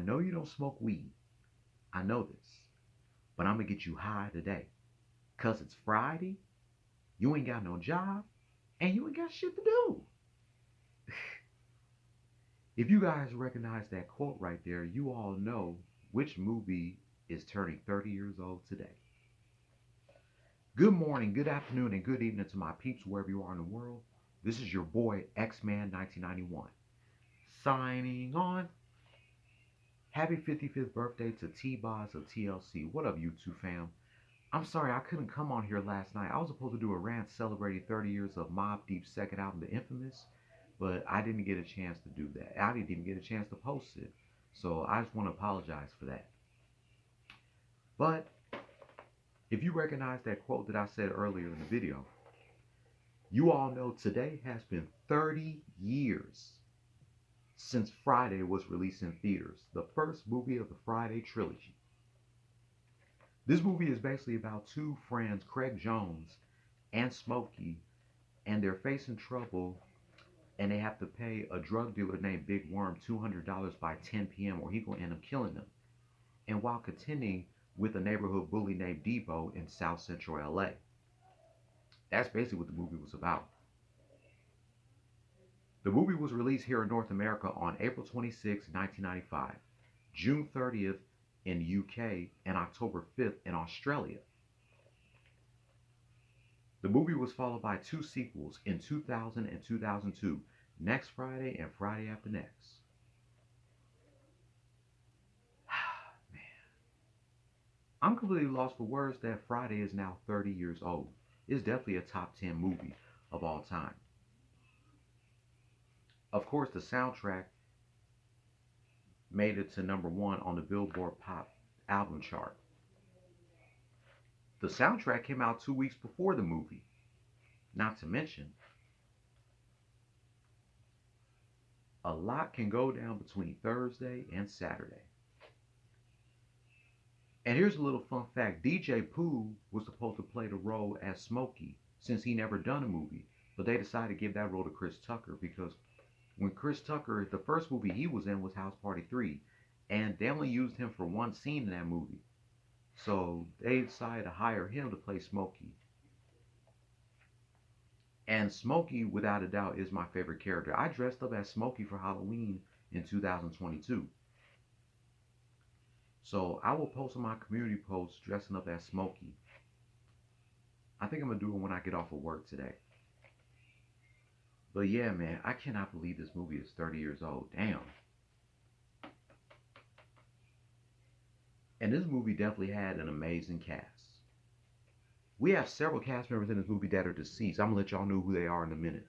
know you don't smoke weed. I know this. But I'm going to get you high today. Because it's Friday, you ain't got no job, and you ain't got shit to do. If you guys recognize that quote right there, you all know which movie is turning 30 years old today. Good morning, good afternoon, and good evening to my peeps wherever you are in the world. This is your boy X-Man 1991 signing on. Happy 55th birthday to T-Boz of TLC. What up, YouTube fam? I'm sorry I couldn't come on here last night. I was supposed to do a rant celebrating 30 years of Mobb Deep's second album, The Infamous, but I didn't get a chance to do that. I didn't even get a chance to post it. So I just want to apologize for that. But if you recognize that quote that I said earlier in the video, you all know today has been 30 years since Friday was released in theaters, the first movie of the Friday trilogy. This movie is basically about two friends, Craig Jones and Smokey, and they're facing trouble and they have to pay a drug dealer named Big Worm $200 by 10 p.m. or he gonna end up killing them. And while contending with a neighborhood bully named Debo in South Central LA. That's basically what the movie was about. The movie was released here in North America on April 26, 1995, June 30th in the UK, and October 5th in Australia. The movie was followed by two sequels in 2000 and 2002, Next Friday and Friday After Next. Man, I'm completely lost for words that Friday is now 30 years old. It's definitely a top 10 movie of all time. Of course, the soundtrack made it to #1 on the Billboard Pop album chart. The soundtrack came out 2 weeks before the movie. Not to mention, a lot can go down between Thursday and Saturday. And here's a little fun fact. DJ Pooh was supposed to play the role as Smokey since he never done a movie. But they decided to give that role to Chris Tucker because when Chris Tucker, the first movie he was in was House Party 3. And they only used him for one scene in that movie. So they decided to hire him to play Smokey. And Smokey, without a doubt, is my favorite character. I dressed up as Smokey for Halloween in 2022. So I will post on my community post dressing up as Smokey. I think I'm going to do it when I get off of work today. But yeah, man, I cannot believe this movie is 30 years old. Damn. And this movie definitely had an amazing cast. We have several cast members in this movie that are deceased. I'm going to let y'all know who they are in a minute.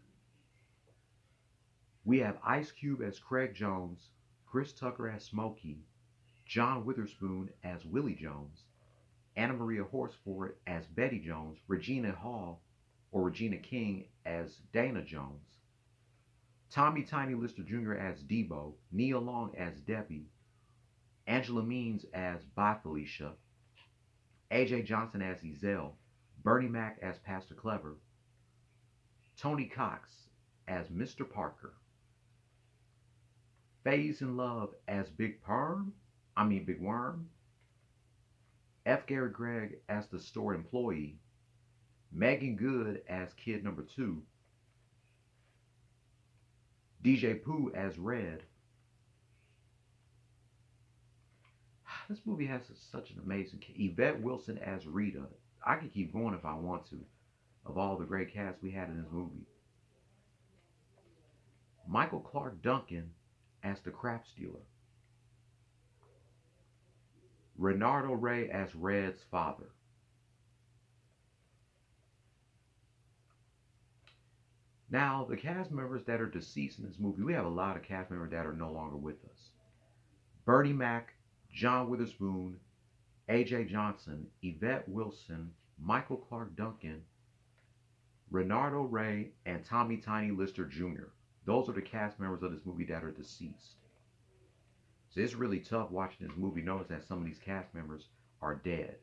We have Ice Cube as Craig Jones, Chris Tucker as Smokey, John Witherspoon as Willie Jones, Anna Maria Horsford as Betty Jones, Regina Hall or Regina King as Dana Jones, Tommy Tiny Lister Jr. as Debo, Nia Long as Debbie, Angela Means as Bye Felicia, AJ Johnson as Ezell, Bernie Mac as Pastor Clever, Tony Cox as Mr. Parker, Phase in Love as Big Worm, F. Gary Gregg as the store employee, Megan Good as kid number 2, DJ Pooh as Red. This movie has such an amazing cast. Yvette Wilson as Rita. I could keep going if I want to, of all the great cast we had in this movie. Michael Clark Duncan as the crap stealer. Renardo Ray as Red's father. Now, the cast members that are deceased in this movie, we have a lot of cast members that are no longer with us. Bernie Mac, John Witherspoon, AJ Johnson, Yvette Wilson, Michael Clark Duncan, Renardo Ray, and Tommy Tiny Lister Jr. Those are the cast members of this movie that are deceased. So it's really tough watching this movie knowing that some of these cast members are dead.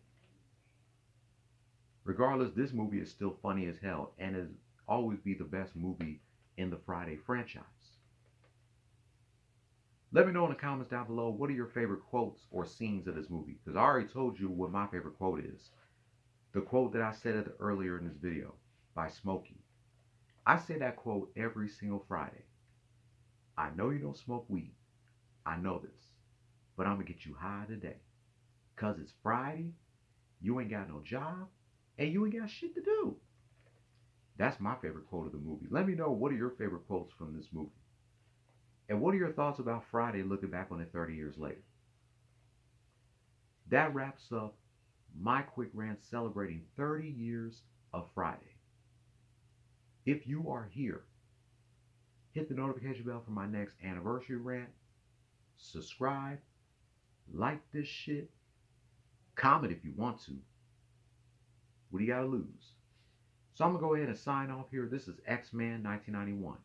Regardless, this movie is still funny as hell and is always be the best movie in the Friday franchise. Let me know in the comments down below, what are your favorite quotes or scenes of this movie? Because I already told you what my favorite quote is. The quote that I said earlier in this video by Smokey. I say that quote every single Friday. I know you don't smoke weed. I know this. But I'm going to get you high today. Because it's Friday, you ain't got no job, and you ain't got shit to do. That's my favorite quote of the movie. Let me know, what are your favorite quotes from this movie? And what are your thoughts about Friday looking back on it 30 years later? That wraps up my quick rant celebrating 30 years of Friday. If you are here, hit the notification bell for my next anniversary rant. Subscribe, like this shit, comment if you want to. What do you got to lose? So I'm going to go ahead and sign off here. This is X-Man 1991.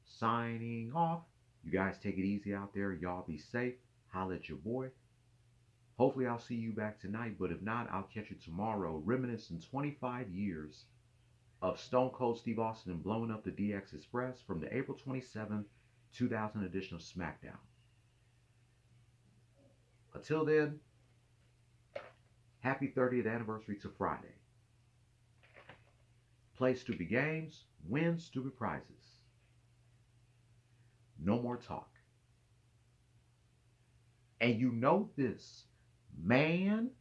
Signing off. You guys take it easy out there. Y'all be safe. Holla at your boy. Hopefully I'll see you back tonight, but if not, I'll catch you tomorrow, reminiscing 25 years of Stone Cold Steve Austin blowing up the DX Express from the April 27th, 2000 edition of SmackDown. Until then, happy 30th anniversary to Friday. Play stupid games, win stupid prizes. No more talk. And you know this, man,